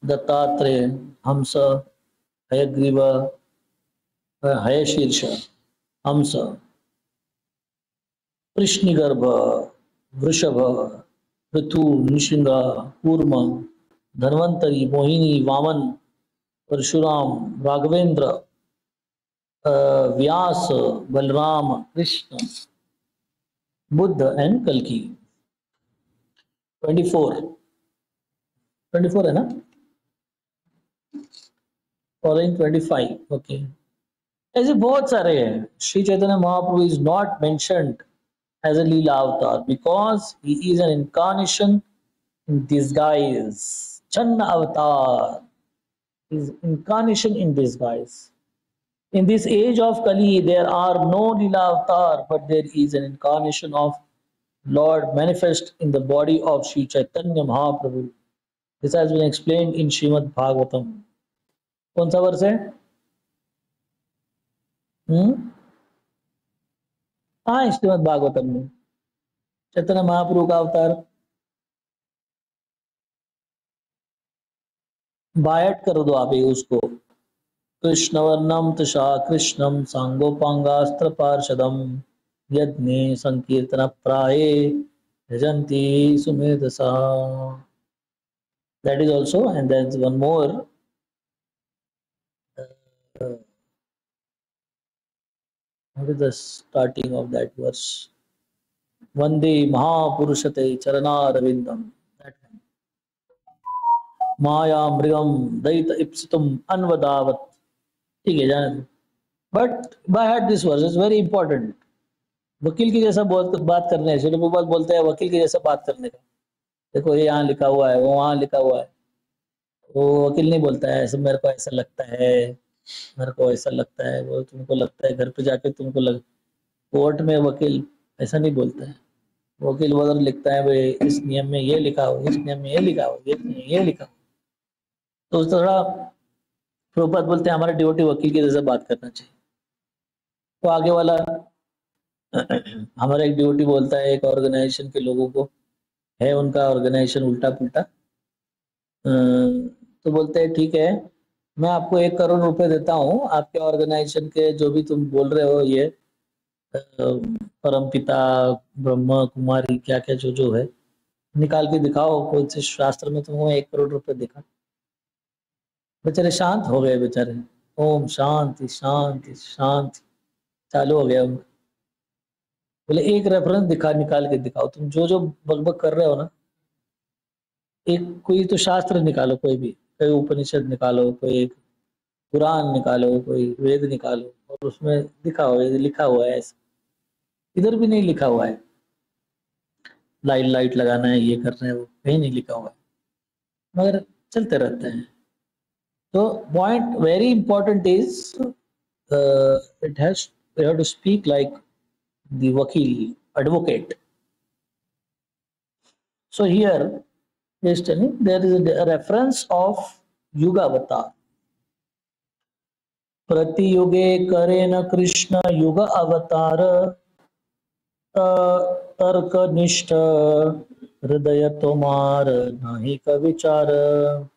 Dattatreya, Hamsa, Hayagriva, Hayashirsha, Hamsa, Krishnigarbha, Vrishabha, Prithu, Nishinga, Kurma, Dhanvantari, Mohini, Vaman, Parshuram, Raghavendra, Vyasa, Balram, Krishna, Buddha and Kalki. 24 है ना? Following 25. Okay. ऐसे बहुत सारे हैं. Sri Chaitanya Mahaprabhu is not mentioned as a Leela avatar because he is an incarnation in disguise. Channa avatar is incarnation in disguise. In this age of Kali, there are no Leela avatar, but there is an incarnation of Lord manifest in the body of Sri Chaitanya Mahaprabhu. This has been explained in Srimad Bhagavatam. कौन सा वर्ष है? हाँ, श्रीमद् भागवतम में चैतन्य महाप्रभु का अवतार. बायट कर दो आप उसको. कृष्णवर्णम तशा कृष्णम सांगोपांगास्त्र पार्षदम यज्ञे संकीर्तन प्राये यजन्ति सुमेधसा. That is also, and there is one more. What is the starting of that verse? Vande Mahapurushate Charanarvindam. That one. Maya Mrigam Daita Ipsitum Anvadavat. ठीक है, जाने दो. But by heart this verse is very important. वकील की जैसा बात करने से बात बोलते हैं वकील की जैसा बात करने का. देखो ये यहाँ लिखा हुआ है, वो वहाँ लिखा हुआ है. वो वकील नहीं बोलता है ऐसे मेरे को ऐसा लगता है, मेरे को ऐसा लगता है, वो तुमको लगता है, घर पे जाके तुमको लग. कोर्ट में वकील ऐसा नहीं बोलता है. वकील वगैरह लिखता है भाई इस नियम में ये लिखा हो, इस नियम में ये लिखा हो, ये लिखा हो. तो उस थोड़ा प्रभुपाद बोलते हैं हमारा ड्यूटी वकील की जैसे बात करना चाहिए. तो आगे वाला हमारा एक ड्यूटी बोलता है एक ऑर्गेनाइजेशन के लोगों को है उनका ऑर्गेनाइजेशन उल्टा पुल्टा, तो बोलते हैं ठीक है मैं आपको 1 करोड़ रुपए देता हूँ, आपके ऑर्गेनाइजेशन के जो भी तुम बोल रहे हो ये परमपिता ब्रह्म कुमारी क्या क्या जो जो है निकाल के दिखाओ, कोई से शास्त्र में तुमको 1 करोड़ रुपए दिखा. बेचारे शांत हो गए बेचारे. ओम शांति शांति शांति चालू हो गया उनका. बोले एक रेफरेंस दिखा निकाल के दिखाओ, तुम जो जो बकबक कर रहे हो ना, एक कोई तो शास्त्र निकालो, कोई भी, कोई उपनिषद निकालो, कोई एक कुरान निकालो, कोई वेद निकालो और उसमें दिखाओ ये लिखा हुआ है ऐसा. इधर भी नहीं लिखा हुआ है लाइट लगाना है, ये करना है, वो कहीं नहीं लिखा हुआ है, मगर चलते रहते हैं. तो point very important is it has you have to speak like the wakil, advocate. So here is telling there is a reference of Yuga Avatar. Prati yuge karena Krishna Yuga Avatar tarka nishtha hridaya tomar nahi ka vichar.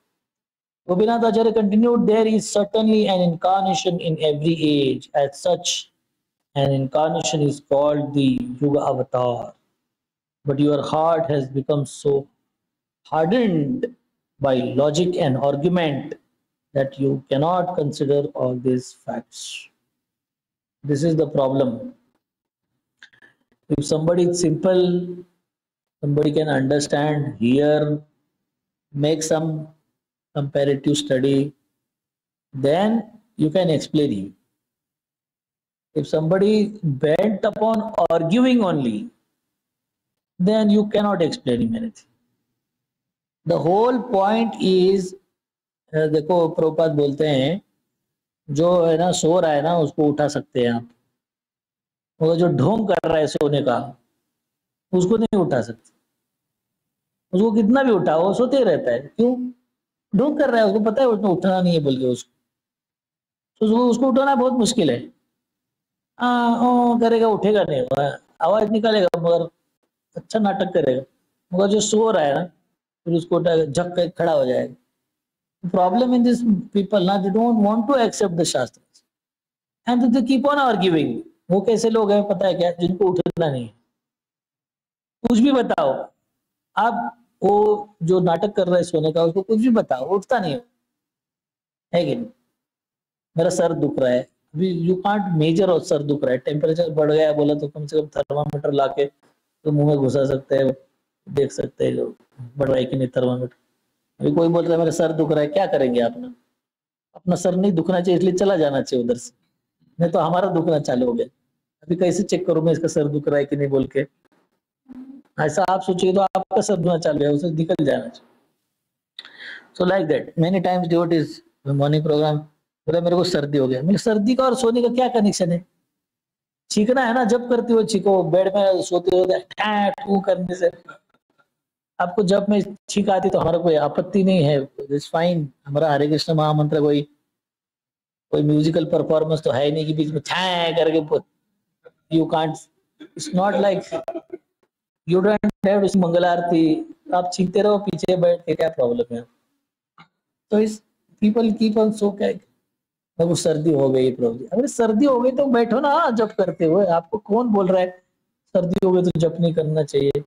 Gopinath Acharya continued, there is certainly an incarnation in every age. As such, an incarnation is called the Yuga Avatar. But your heart has become so hardened by logic and argument that you cannot consider all these facts. This is the problem. If somebody is simple, somebody can understand, hear, make some comparative study, then you can explain him. If somebody bent upon arguing only, then you cannot explain him anything. The whole point is, देखो प्रभुपाद बोलते हैं जो है ना सो रहा है ना उसको उठा सकते हैं आप, वो जो ढोंग कर रहा है सोने का उसको नहीं उठा सकते, उसको कितना भी उठाओ वो सोते ही रहता है। क्यों? ढोंग कर रहा है, उसको पता है उसने उठना नहीं है बोल के, उसको तो उसको उठाना बहुत मुश्किल है। हाँ करेगा, उठेगा नहीं, आवाज निकालेगा मगर अच्छा नाटक करेगा, मगर जो सो रहा है ना फिर उसको उठाएगा, झक के खड़ा हो जाएगा। प्रॉब्लम इन दिस पीपल ना, they don't want to accept the shastra and they keep on arguing. वो कैसे लोग हैं पता है क्या? जिनको उठना नहीं है। कुछ भी बताओ आप, वो जो नाटक कर रहा है सोने का, उसको कुछ भी बताओ उठता नहीं है कि नहीं? मेरा सर दुख रहा है, अभी यू कांट मेजर और सर दुख रहा है, टेम्परेचर बढ़ गया बोला तो कम से कम थर्मामीटर लाके तो मुंह में घुसा सकते हैं, देख सकते हैं बढ़ रहा है कि नहीं थर्मामीटर। अभी कोई बोल रहा है मेरा सर दुख रहा है, क्या करेंगे आप ना? अपना सर नहीं दुखना चाहिए इसलिए चला जाना चाहिए उधर से, नहीं तो हमारा दुखना चालू हो गया। अभी कैसे चेक करूं मैं इसका सर दुख रहा है कि नहीं बोल के? ऐसा आप सोचिए तो आपका सर दुखना चालू है, उसे निकल जाना चाहिए। So like that many times devotees morning program बोला मेरे को सर्दी हो गया। मेरे सर्दी का और सोने का क्या कनेक्शन है? छींकना है ना, जब करते हो छींको, बेड में सोते हो ठू करने से। आपको जब में छींक आती तो हमारा कोई आपत्ति नहीं है, इट्स फाइन। हमारा हरे कृष्ण महामंत्र कोई म्यूजिकल परफॉर्मेंस तो है नहीं कि बीच में छाए करके you can't, it's not like you don't have to mangal aarti. आप छींकते रहो पीछे बैठ के, क्या प्रॉब्लम है? तो इस पीपल कीप ऑन सो क्या वो सर्दी हो गई प्रॉब्लम, अगर सर्दी हो गई तो बैठो ना जप करते हुए। आपको कौन बोल रहा है सर्दी हो गई तो जप नहीं करना चाहिए?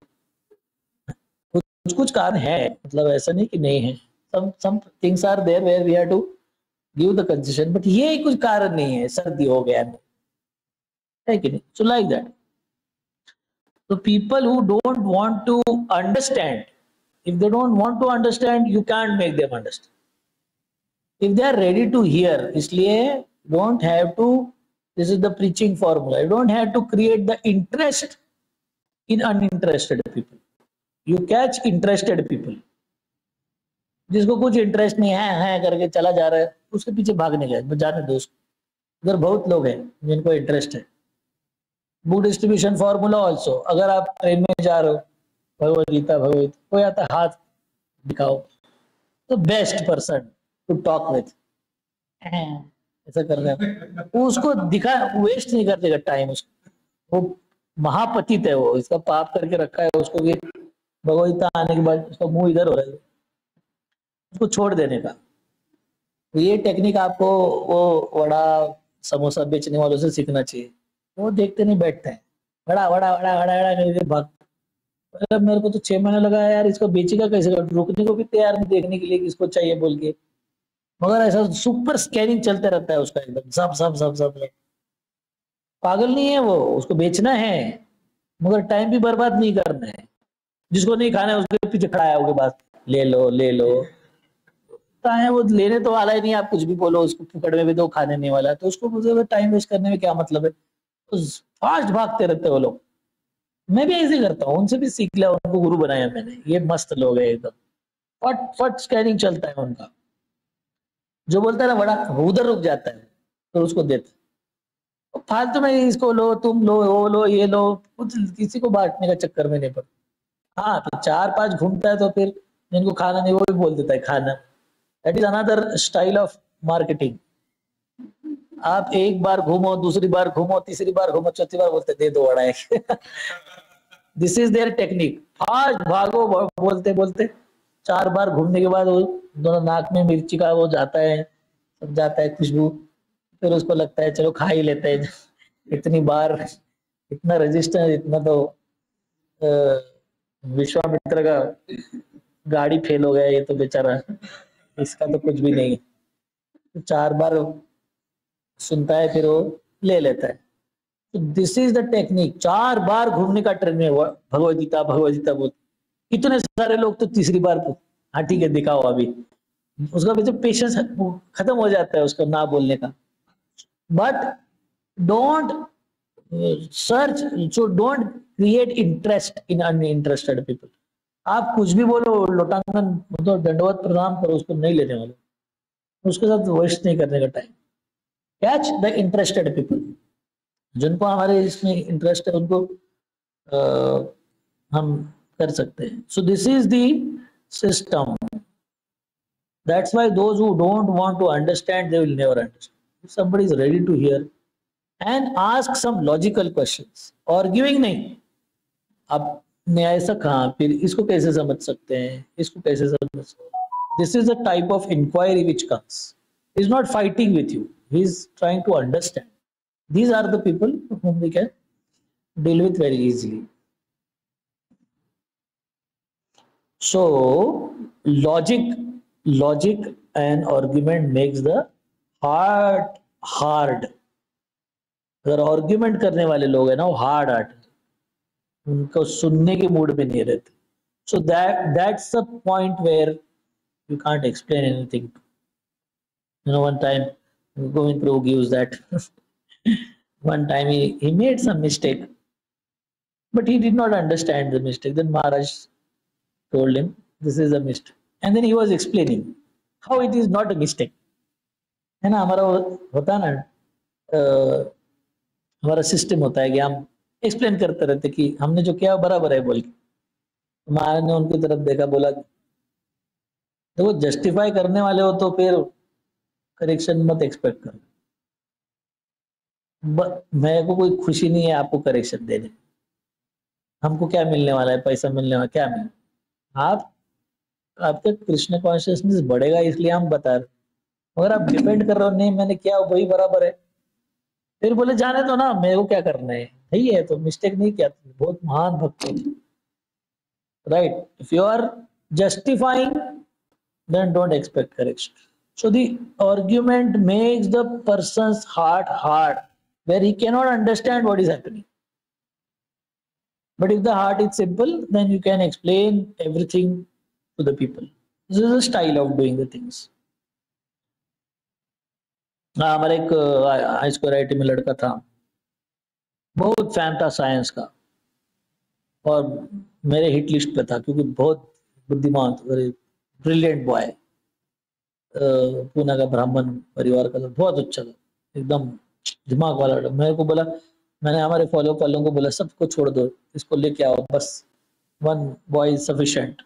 कुछ कुछ कारण है, मतलब ऐसा नहीं कि नहीं है। some things are there where we have to give the concession, but ये कुछ कारण नहीं है सर्दी हो गया है कि नहीं? So like that, so people who don't want to understand, if they don't want to understand, you can't make them understand. If they are ready to hear, इसलिए don't have to, this is the preaching formula, you don't have to create the interest in uninterested people. You catch interested people, जिसको कुछ interest नहीं है करके चला जा रहा है, उसके पीछे भागने का जाने दो उसको। उधर बहुत लोग हैं जिनको इंटरेस्ट है। बुक डिस्ट्रीब्यूशन फॉर्मूला ऑल्सो, अगर आप ट्रेन में जा रहे हो, भगवद गीता कोई आता हाथ दिखाओ, तो best person to talk with ऐसा कर रहे हैं, वो उसको दिखा, वेस्ट नहीं कर देगा टाइम उसको। वो महापतित है, वो इसका पाप करके रखा है उसको कि भगवद गीता आने के बाद उसका मुंह इधर हो रहा है, उसको छोड़ देने का। तो ये टेक्निक आपको वो वड़ा समोसा बेचने वालों से सीखना चाहिए। वो देखते नहीं बैठते हैं, वड़ा वड़ा वड़ा वड़ा वड़ा करके भाग। मतलब मेरे को तो 6 महीने लगा यार, इसको बेचेगा कैसे? रुकने को भी तैयार नहीं देखने के लिए कि इसको चाहिए बोल के, मगर ऐसा सुपर स्कैनिंग चलते रहता है उसका, एकदम सब सब सब सब। पागल नहीं है वो, उसको बेचना है मगर टाइम भी बर्बाद नहीं करना है। जिसको नहीं खाना है उसके पीछे खड़ा है, उसके पास ले लो ले लो, है वो लेने तो वाला ही नहीं। आप कुछ भी बोलो उसको, फुकड़ में भी दो खाने नहीं वाला है, तो उसको मुझे टाइम वेस्ट करने में क्या मतलब है? तो फास्ट भागते रहते वो लोग। मैं भी ऐसे करता हूँ, उनसे भी सीख लिया, उनको गुरु बनाया मैंने। ये मस्त लोग है एकदम, फट फट स्कैनिंग चलता है उनका। जो बोलता है ना बड़ा, उधर रुक जाता है तो उसको देते। तो फालतू में इसको लो, तुम लो, वो लो, ये लो, कुछ किसी को बांटने का चक्कर में नहीं पड़ता। हाँ तो 4-5 घूमता है तो फिर जिनको खाना नहीं वो भी बोल देता है खाना। That is another style of marketing. आप एक बार घूमो, दूसरी बार घूमो, तीसरी बार घूमो, चौथी बार बोलते दे दो वड़ा एक। This is their technique. आज भागो बोलते बोलते 4 बार घूमने के बाद वो दोनों नाक में मिर्ची का वो जाता है, सब जाता है खुशबू, फिर उसको लगता है चलो खा ही लेते हैं। इतनी बार, इतना रेजिस्टेंस, इतना तो विश्वामित्र का गाड़ी फेल हो गया, ये तो बेचारा, इसका तो कुछ भी नहीं। तो 4 बार सुनता है फिर वो ले लेता है। तो दिस इज द टेक्निक। 4 बार घूमने का ट्रेन में भगवद गीता बोल। इतने सारे लोग तो तीसरी बार हाँ ठीक है दिखाओ अभी, उसका भी तो पेशेंस खत्म हो जाता है उसका ना बोलने का। But don't search, so don't create interest in uninterested people. आप कुछ भी बोलो, लोटांगन मतलब दंडवत प्रणाम करो, उसको नहीं लेने वाले, उसके साथ वेस्ट नहीं करने का time. Catch the interested people, जिनको हमारे इसमें इंटरेस्ट है उनको हम कर सकते हैं. So this is the system. That's why those who don't want to understand, they will never understand. If somebody is ready to hear and ask some logical questions, arguing नहीं, अब न्याय से कहाँ, फिर इसको कैसे समझ सकते हैं, इसको कैसे समझ सकते हैं. This is the type of inquiry which comes. He's not fighting with you. He's trying to understand. These are the people whom we can deal with very easily. So logic and argument makes the heart hard. अगर argument करने वाले लोग हैं ना, वो hard art, उनको सुनने के मूड में नहीं रहते. So that's the point where you can't explain anything. You know, one time Govind Prabhu gives that. One time he made some mistake, but he did not understand the mistake. Then Maharaj told him, this is a mistake. And then he was explaining how it is not a mistake. है ना, हमारा होता ना, हमारा system होता है कि हम एक्सप्लेन करते रहते कि हमने जो किया बराबर है बोल के. महाराज ने उनकी तरफ देखा, बोला देखो जस्टिफाई करने वाले हो तो फिर करेक्शन मत एक्सपेक्ट करो. मेरे को कोई खुशी नहीं है आपको करेक्शन देने. हमको क्या मिलने वाला है, पैसा मिलने वाला, क्या मिले. आप आपका कृष्ण कॉन्शियसनेस बढ़ेगा इसलिए हम बता रहे. अगर आप डिपेंड कर रहे हो नहीं मैंने किया वही बराबर है, फिर बोले जाने दो ना, मेरे को क्या करना है, सही है तो मिस्टेक नहीं किया, बहुत महान भक्त हो. Right. If you are justifying then don't expect correction. So the argument makes the person's heart hard, where he cannot understand what is happening. But if the heart is simple, then you can explain everything to the people. This is a style of doing the things. हमारे एक high school IT में लड़का था, बहुत fan था science का, और मेरे हिट लिस्ट पे था क्योंकि बहुत बुद्धिमान, ब्रिलियंट बॉय, पूना का ब्राह्मण परिवार का, बहुत अच्छा था, एकदम दिमाग वाला. मेरे को बोला, मैंने हमारे फॉलो वालों को बोला सबको छोड़ दो, इसको लेके आओ, बस वन बॉय इज सफिशिएंट.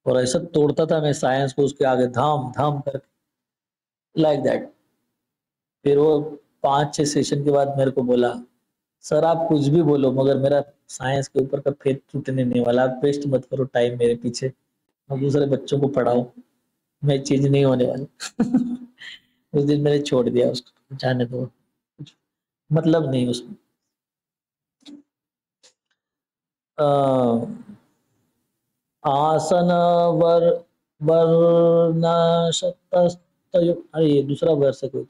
और ऐसा तोड़ता था मैं साइंस को उसके आगे, धाम धाम करके, लाइक दैट. फिर वो 5-6 सेशन के बाद मेरे को बोला, सर आप कुछ भी बोलो मगर मेरा साइंस के ऊपर का फेथ टूटने नहीं वाला, आप वेस्ट मत करो टाइम मेरे पीछे, अब दूसरे बच्चों को पढ़ाओ, मैं चीज नहीं होने वाली. उस दिन मैंने छोड़ दिया उसको, जाने दो, मतलब नहीं उसमें. आसन वर्णशतस्तयो, अरे ये दूसरा वर्ष है कोई,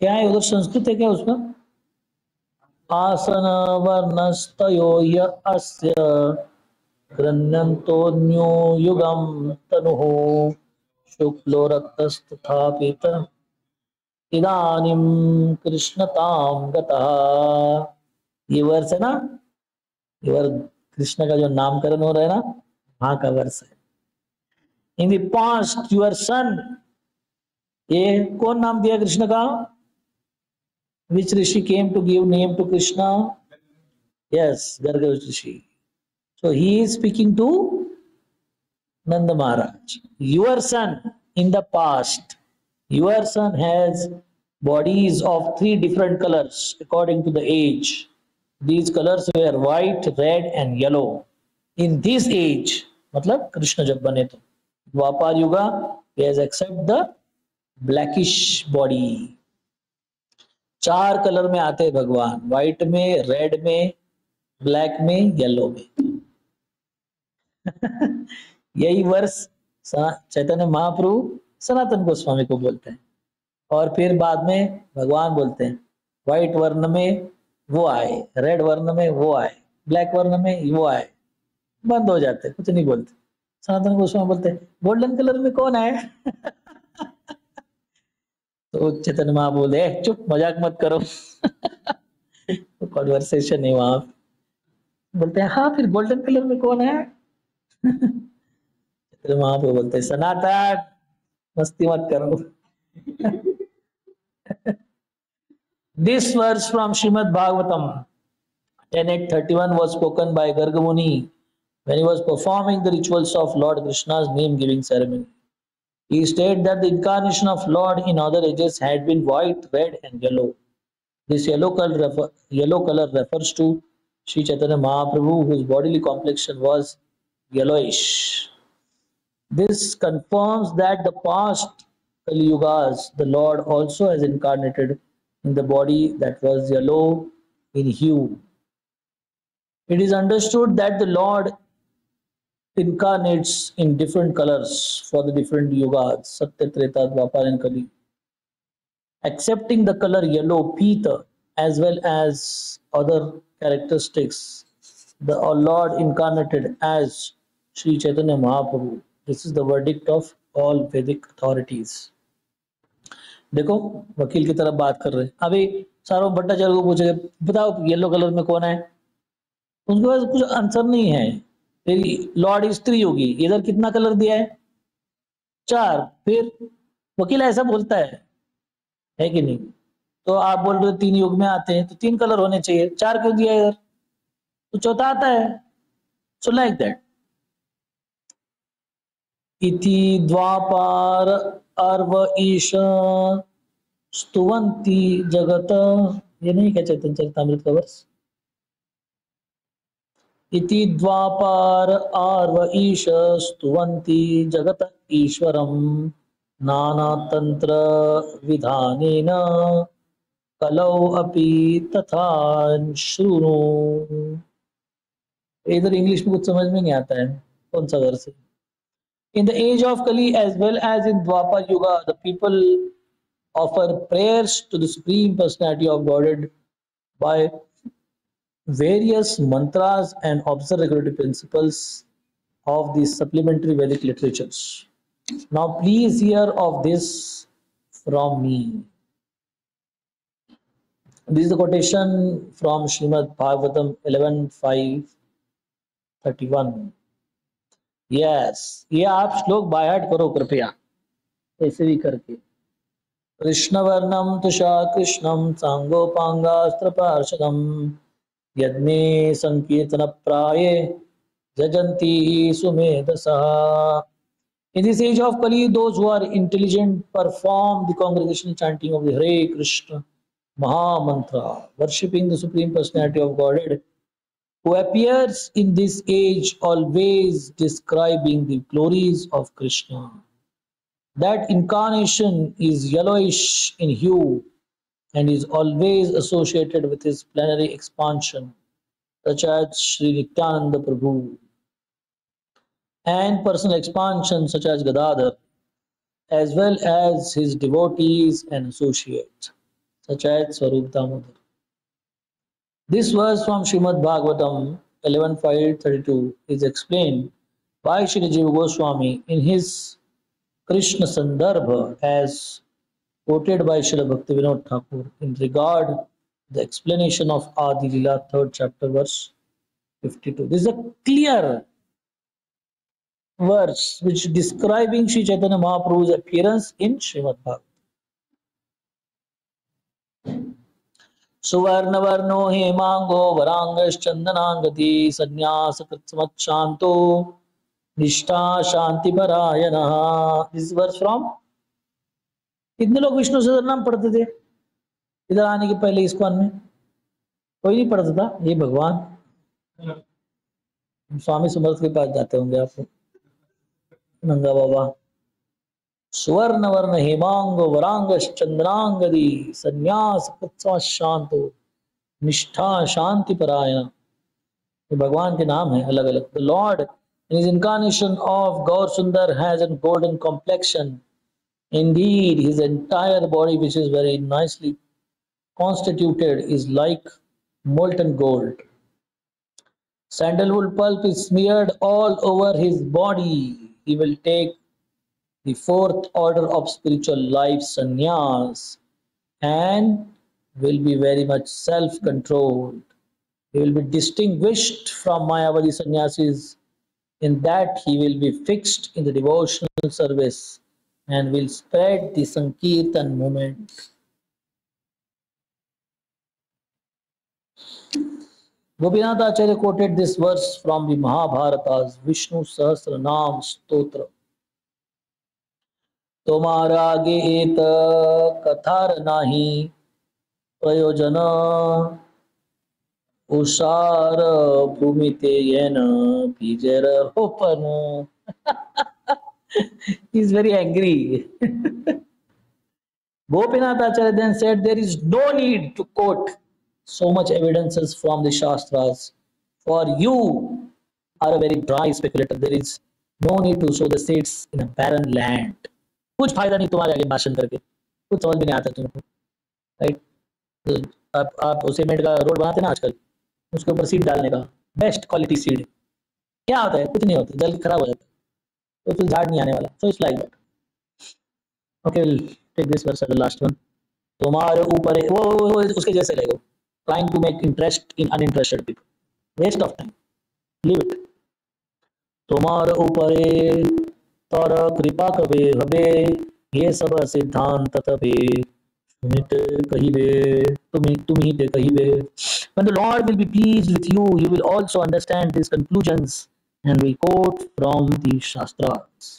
क्या है उधर, संस्कृत है क्या उसका. आसन वर्णस्तयो य अस्य गृह्णन्तोऽन्यो युगं तनुः शुक्लो रक्तस्तथा पीतः इदानीं कृष्णतां गतः. ये वर्ष है ना, ये वर्ष कृष्ण का जो नामकरण हो रहा है ना, वहां का वर्ष है. In the past your son, ये कौन नाम दिया कृष्ण का, which rishi came to give name to Krishna, yes Garg rishi. So he is speaking to Nanda Maharaj. Your son in the past, your son has bodies of 3 different colors according to the age. These colors were white, red and yellow. In this age, मतलब कृष्ण जब बने तो द्वापर युगा, he has accepted the blackish body. 4 colour में आते हैं भगवान, white में, red में, ब्लैक में, येलो में. यही वर्ष चैतन्य महाप्रभु सनातन गोस्वामी को बोलते हैं, और फिर बाद में भगवान बोलते हैं व्हाइट वर्ण में वो आए, रेड वर्ण में वो आए, ब्लैक वर्ण में वो आए, बंद हो जाते, कुछ नहीं बोलते. सनातन गोस्वामी बोलते हैं गोल्डन कलर में कौन आए. तो चैतन्य महाप्रभु बोले चुप, मजाक मत करो. तो कॉन्वर्सेशन है वहां, बोलते हैं हाँ फिर गोल्डन कलर में कौन है. तो वहां पे बोलते सनातन मस्ती मत करो. This verse from Srimad Bhagavatam Tenet 31 was spoken by Garga Muni when he was performing the rituals of Lord Krishna's name-giving ceremony. He stated that the incarnation of Lord in other ages had been white, red, and yellow. This yellow color refers to Sri Chaitanya Mahaprabhu, whose bodily complexion was yellowish. This confirms that the past Kali Yugas, the Lord also has incarnated in the body that was yellow in hue. It is understood that the Lord incarnates in different colors for the different yugas, Satya, Treta, Dwapar, and Kali. Accepting the color yellow, Pita, as well as other characteristics, the Lord incarnated as Sri Chaitanya Mahaprabhu. This is the verdict of all Vedic authorities. देखो वकील की तरफ बात कर रहे हैं. अभी सारों भट्टाचार्य को पूछे बताओ येलो कलर में कौन है, उनके पास कुछ आंसर नहीं है. लॉर्ड स्त्री होगी, इधर कितना कलर दिया है, 4. फिर वकील ऐसा बोलता है कि नहीं. तो आप बोल रहे हो 3 युग में आते हैं तो 3 कलर होने चाहिए, 4 क्यों दिया इधर, तो चौथा आता है. सो लाइक दैट. इति द्वापार अर्व ईश स्तुवंती जगत, ये नहीं क्या चैतन्य चरितामृत का वर्ष. इति द्वापार आर्व ईश स्तुवन्ति जगत ईश्वरं नानातंत्र विधानेन कलौ अपि तथा शृणु. इधर इंग्लिश में कुछ समझ में नहीं आता है कौन सा वर्ष है. In the age of Kali as well as in Dwapar Yuga, the people offer prayers to the Supreme Personality of Godhead by various mantras and observe regulatory principles of the supplementary Vedic literatures. Now please hear of this from me. This is the quotation from Srimad Bhagavatam 11.5.31. Yes, ये आप श्लोक by heart करो कृपया, ऐसे भी करके. कृष्णवर्णं तुषा कृष्णं सांगोपांगास्त्र पार्षदं यज्ञे संकीर्तन प्राये जजन्ति सुमेधसः. In this age of Kali, those who are intelligent perform the congregational chanting of the Hare Krishna Maha Mantra, worshipping the Supreme Personality of Godhead, who appears in this age always describing the glories of Krishna. That incarnation is yellowish in hue and is always associated with his plenary expansion, such as Sri Nityananda Prabhu, and personal expansion such as Gadadhar, as well as his devotees and associates, such as Swarup Damodar. This verse from Srimad Bhagavatam 11.5.32 is explained by Shri Jiva Goswami in his Krishna Sandarbha as quoted by Srila Bhaktivinoda Thakur in regard to the explanation of Adi Lila, 3rd chapter, verse 52. This is a clear verse which is describing Sri Chaitanya Mahaprabhu's appearance in Srimad Bhagavatam. सुवर्णवर्णो हेमांगो वरांगश्चंदनांगति संन्यासकृत्समच्छान्तो निष्ठा शांतिपरायणः. This work from. कितने लोग विष्णु सहस्रनाम पढ़ते थे इधर आने के पहले ISKCON में? कोई नहीं पढ़ता था. ये भगवान स्वामी समर्थ के पास जाते होंगे आप, नंगा बाबा. सुवर्ण वर्ण हेमांग वरांग चंद्रांगदी संन्यास शांतो निष्ठा शांति परायण. ये भगवान के नाम है अलग अलग. The Lord in his incarnation of Gaur Sundar has a golden complexion. Indeed, his entire body, which is very nicely constituted, is like molten gold. Sandalwood pulp is smeared all over his body. He will take the 4th order of spiritual life, sannyas, and will be very much self-controlled. He will be distinguished from Mayavadi sannyasis in that he will be fixed in the devotional service and will spread the Sankirtan movement. Gopinath Acharya quoted this verse from the Mahabharata's Vishnu Sahasranam Stotra. तुम्हारा आगे एक कथार नाही प्रयोजन उषार भूमिते येन पिजर open. He's very angry. Gopinath Acharya then said there is no need to quote so much evidences from the Shastras, for you are a very dry speculator. There is no need to sow the seeds in a barren land. कुछ फायदा नहीं तुम्हारे आगे भाषण करके, कुछ समझ में नहीं आता तुमको, राइट? तो आप सीमेंट का रोड बनाते ना आजकल, उसके ऊपर सीड डालने का, बेस्ट क्वालिटी सीड, क्या होता है? कुछ नहीं होता, जल्दी खराब हो जाता है, तो झाड़ नहीं आने वाला. So it's like that. Okay, will take this verse as the last one. तुम्हारे ऊपर वो उसके जैसे लगेगा, trying to make interest in uninterested people, waste of time, leave it. तुम्हारे ऊपर तर कृपा कबे हबे ये सब सिद्धांत तबे सुमित कहिबे तुम्ही ते कहिबे. When the Lord will be pleased with you, you will also understand these conclusions and will quote from the Shastras.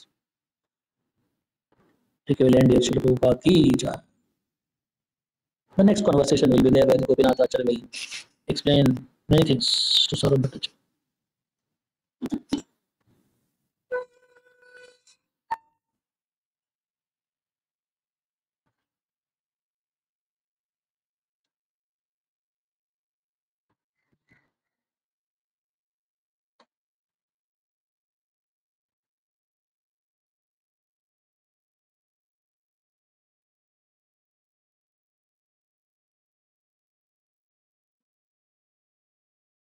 ठीक है, we'll end here. Srila Prabhupada ki jai. The next conversation will be there when Gopinath Acharya will explain many things to Sarvabhauma.